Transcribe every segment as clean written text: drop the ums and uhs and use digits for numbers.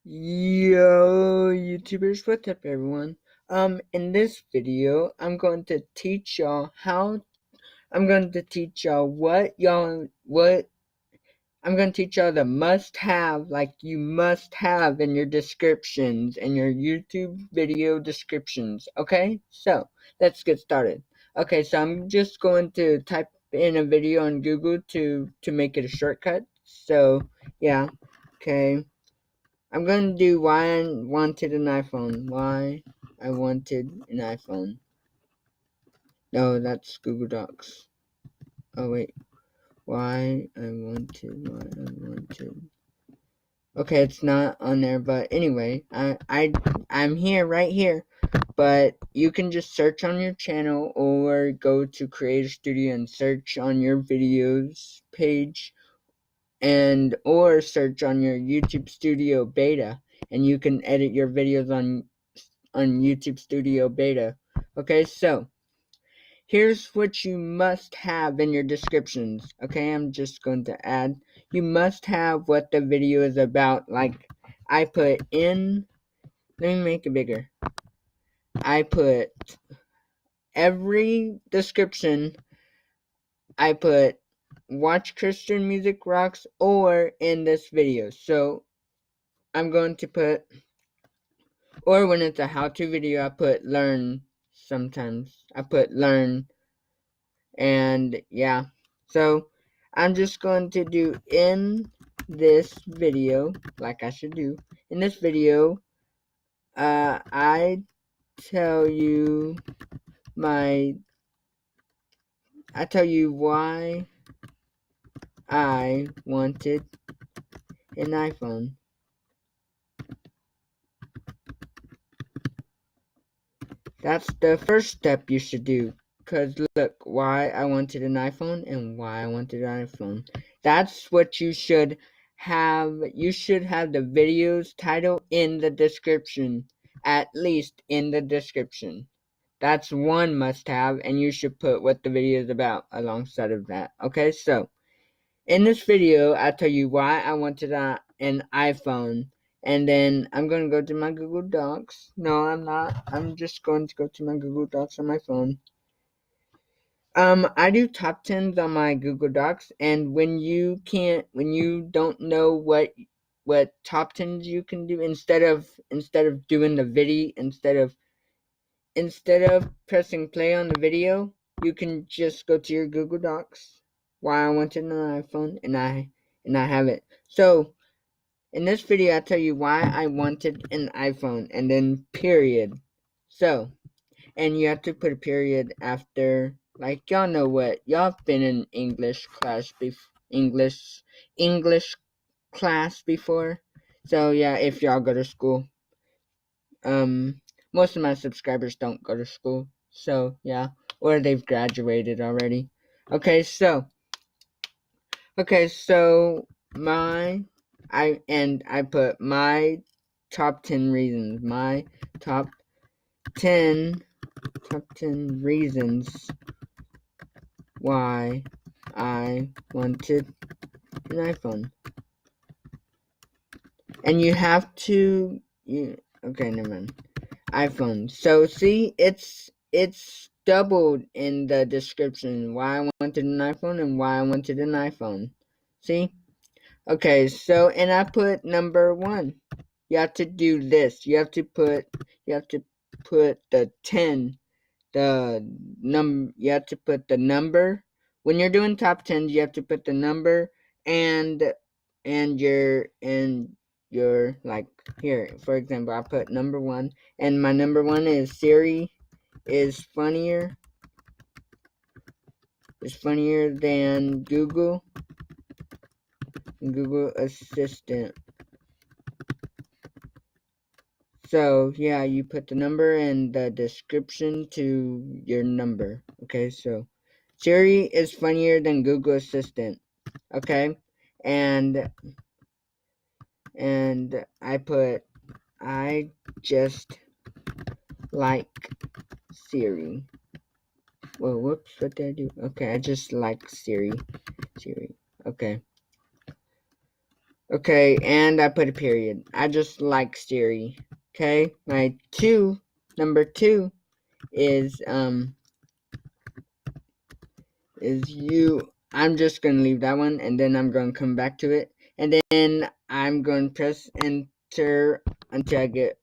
Yo, YouTubers, what's up, everyone? In this video, I'm going to teach y'all I'm going to teach y'all the must-have, like you must have in your descriptions, in your YouTube video descriptions, okay? So, let's get started. Okay, so I'm just going to type in a video on Google to make it a shortcut. So, yeah, okay. I'm going to do why I wanted an iPhone. Why I wanted an iPhone. No, that's Google Docs. Oh, wait. Why I wanted. Okay, it's not on there, but anyway, I'm here, right here. But you can just search on your channel or go to Creator Studio and search on your videos page or search on your YouTube Studio Beta, and you can edit your videos on YouTube Studio Beta. Okay, so here's what you must have in your descriptions. Okay, I'm just going to add. You must have what the video is about. Like I put in. Let me make it bigger. I put every description. I put watch Christian music rocks or in this video. So I'm going to put, or when it's a how-to video, I put learn. Sometimes I put learn, and yeah. So I'm just going to do in this video, like I should do. In this video, I tell you why I wanted an iPhone. That's the first step you should do. Because look, why I wanted an iPhone and why I wanted an iPhone. That's what you should have. You should have the video's title in the description. At least in the description. That's one must have, and you should put what the video is about alongside of that. Okay, so in this video, I tell you why I wanted an iPhone. And then I'm going to go to my Google Docs. No, I'm not. I'm just going to go to my Google Docs on my phone. I do top 10s on my Google Docs, and when you don't know what top 10s you can do, instead of doing the video, instead of pressing play on the video, you can just go to your Google Docs. Why I wanted an iPhone, and I have it. So in this video, I tell you why I wanted an iPhone, and then period. So, and you have to put a period after, like y'all know what, y'all have been in English class English class before. So yeah, if y'all go to school. Most of my subscribers don't go to school, so yeah, or they've graduated already. Okay, so I put my top 10 reasons. My top 10 reasons why I wanted an iPhone. And you have to okay, never mind. iPhone. So see, it's doubled in the description why I wanted an iPhone and why I wanted an iPhone. See? Okay, so and I put number 1. You have to do this. You have to put the 10. You have to put the number. When you're doing top 10s, you have to put the number and your like here, for example, I put number 1, and my number 1 is Siri is funnier than Google Assistant. So yeah, you put the number and the description to your number. Okay, so Siri is funnier than Google Assistant. Okay, and I just like Siri. Well, whoops, what did I do? Okay, I just like Siri. Okay. Okay, and I put a period. I just like Siri. Okay, number two is you. I'm just gonna leave that one, and then I'm gonna come back to it, and then I'm gonna press enter until I get.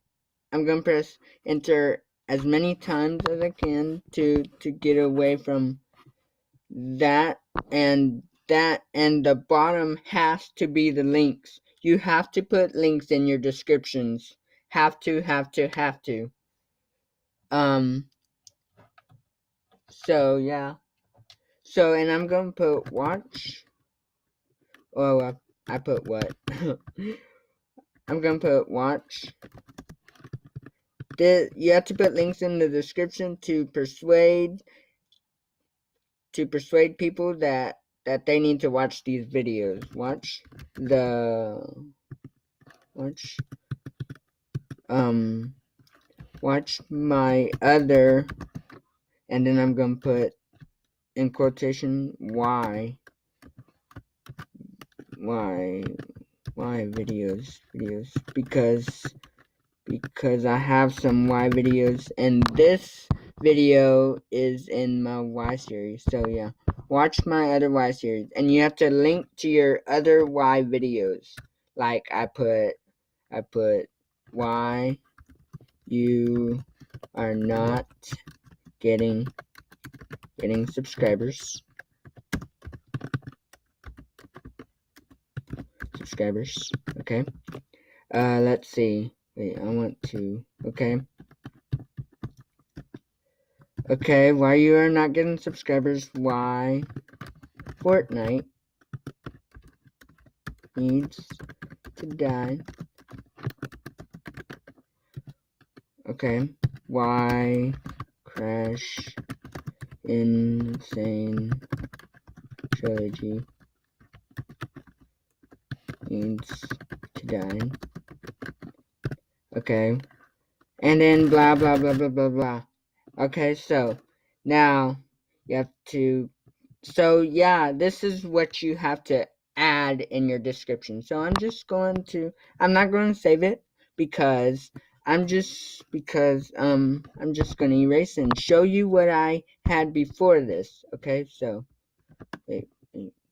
I'm gonna press enter as many times as I can to get away from that, and the bottom has to be the links. You have to put links in your descriptions. Have to. So yeah. So, and I'm gonna put watch. Oh, I put what? I'm gonna put watch. You have to put links in the description to persuade people that they need to watch these videos. Watch watch my other, and then I'm gonna put in quotation why videos because I have some Y videos, and this video is in my Y series. So yeah, watch my other Y series, and you have to link to your other Y videos. Like I put why you are not getting subscribers. Okay. Let's see. Wait, I want to. Okay. Okay, why you are not getting subscribers? Why Fortnite needs to die. Okay. Why Crash Insane Trilogy needs to die. Okay. And then blah blah blah blah blah blah. Okay, so now you have to. So yeah, this is what you have to add in your description. So I'm not going to save it because I'm just going to erase and show you what I had before this. Okay, so wait,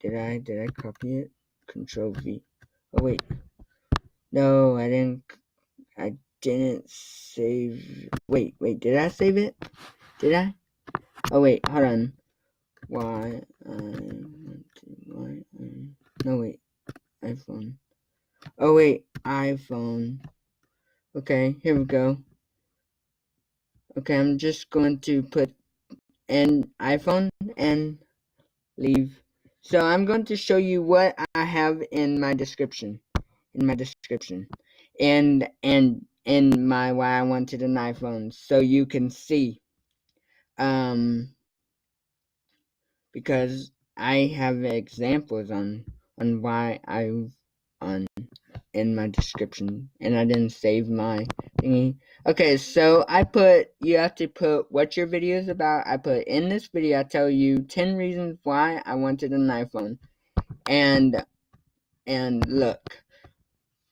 did I copy it? Control V. Oh wait, no, I didn't save. Wait, did I save it? Did I? Oh wait, hold on. Why? No wait, iPhone. Oh wait, iPhone. Okay, here we go. Okay, I'm just going to put an iPhone and leave. So I'm going to show you what I have in my description. And in my why I wanted an iPhone, so you can see. Because I have examples on why in my description, and I didn't save my thingy. Okay, so you have to put what your video is about. I put in this video, I tell you 10 reasons why I wanted an iPhone. And look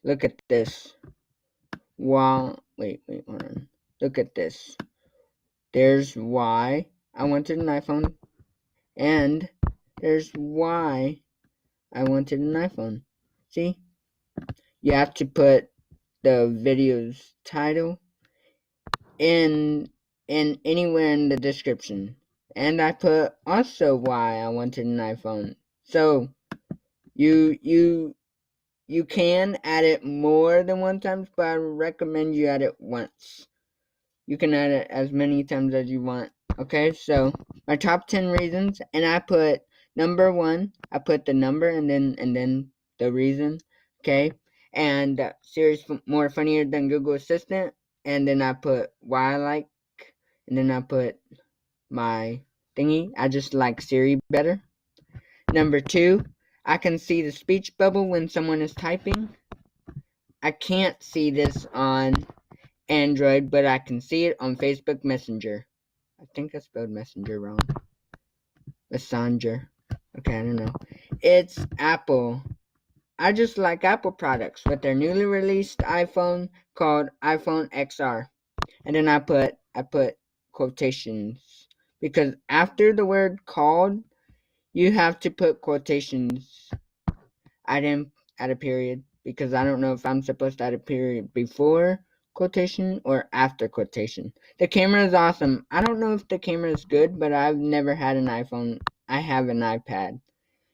at this. Wait, hold on. Look at this. There's why I wanted an iPhone, and there's why I wanted an iPhone. See? You have to put the video's title in anywhere in the description. And I put also why I wanted an iPhone. So you can add it more than one time, but I recommend you add it once. You can add it as many times as you want. Okay, so my top 10 reasons, and I put number 1, I put the number and then the reason. Okay, and Siri's more funnier than Google Assistant, and then I put why I like, and then I put my thingy. I just like Siri better. Number 2, I can see the speech bubble when someone is typing. I can't see this on Android, but I can see it on Facebook Messenger. I think I spelled messenger wrong. Messenger. Okay, I don't know. It's Apple. I just like Apple products with their newly released iPhone called iPhone XR. And then I put quotations, because after the word called, you have to put quotations. I didn't add a period because I don't know if I'm supposed to add a period before quotation or after quotation. The camera is awesome. I don't know if the camera is good, but I've never had an iPhone. I have an iPad.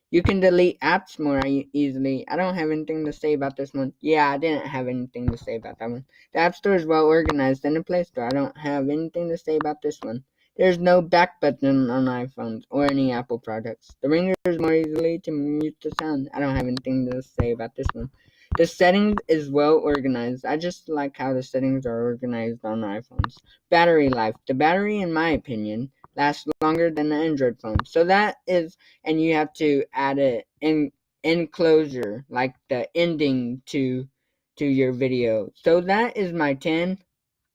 You can delete apps more easily. I don't have anything to say about this one. Yeah, I didn't have anything to say about that one. The App Store is well organized in the Play Store. I don't have anything to say about this one. There's no back button on iPhones or any Apple products. The ringer is more easily to mute the sound. I don't have anything to say about this one. The settings is well organized. I just like how the settings are organized on iPhones. Battery life. The battery, in my opinion, lasts longer than the Android phone. So that is, and you have to add an enclosure, like the ending to your video. So that is my 10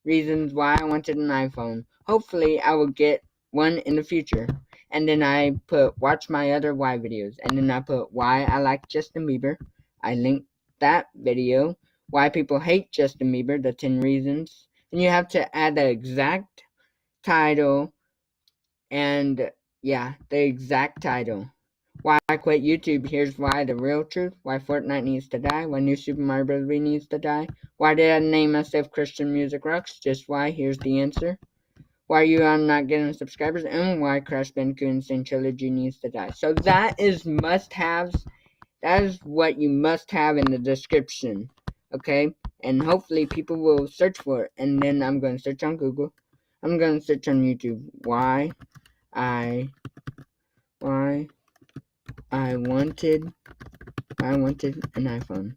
reasons why I wanted an iPhone. Hopefully I will get one in the future. And then I put watch my other why videos. And then I put why I like Justin Bieber. I linked that video. Why people hate Justin Bieber, the 10 reasons. And you have to add the exact title, and yeah, the exact title. Why I quit YouTube. Here's why, the real truth. Why Fortnite needs to die. Why New Super Mario Bros. Wii needs to die. Why did I name myself Christian Music Rocks? Just why. Here's the answer. Why you are not getting subscribers, and why Crash Bandicoot Insane Trilogy needs to die. So that is must-haves. That is what you must have in the description. Okay? And hopefully people will search for it. And then I'm going to search on Google. I'm going to search on YouTube. Why I wanted an iPhone.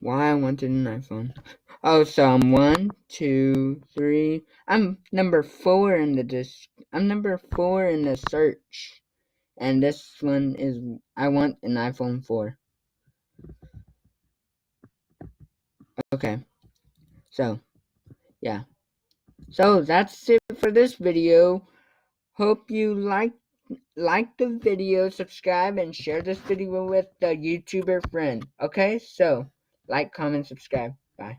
Why I wanted an iPhone. Oh, so I'm 1, 2, 3. I'm number 4 in the search. And this one is I want an iPhone 4. Okay. So, yeah. So that's it for this video. Hope you like the video, subscribe, and share this video with a YouTuber friend. Okay, so like, comment, subscribe. Bye.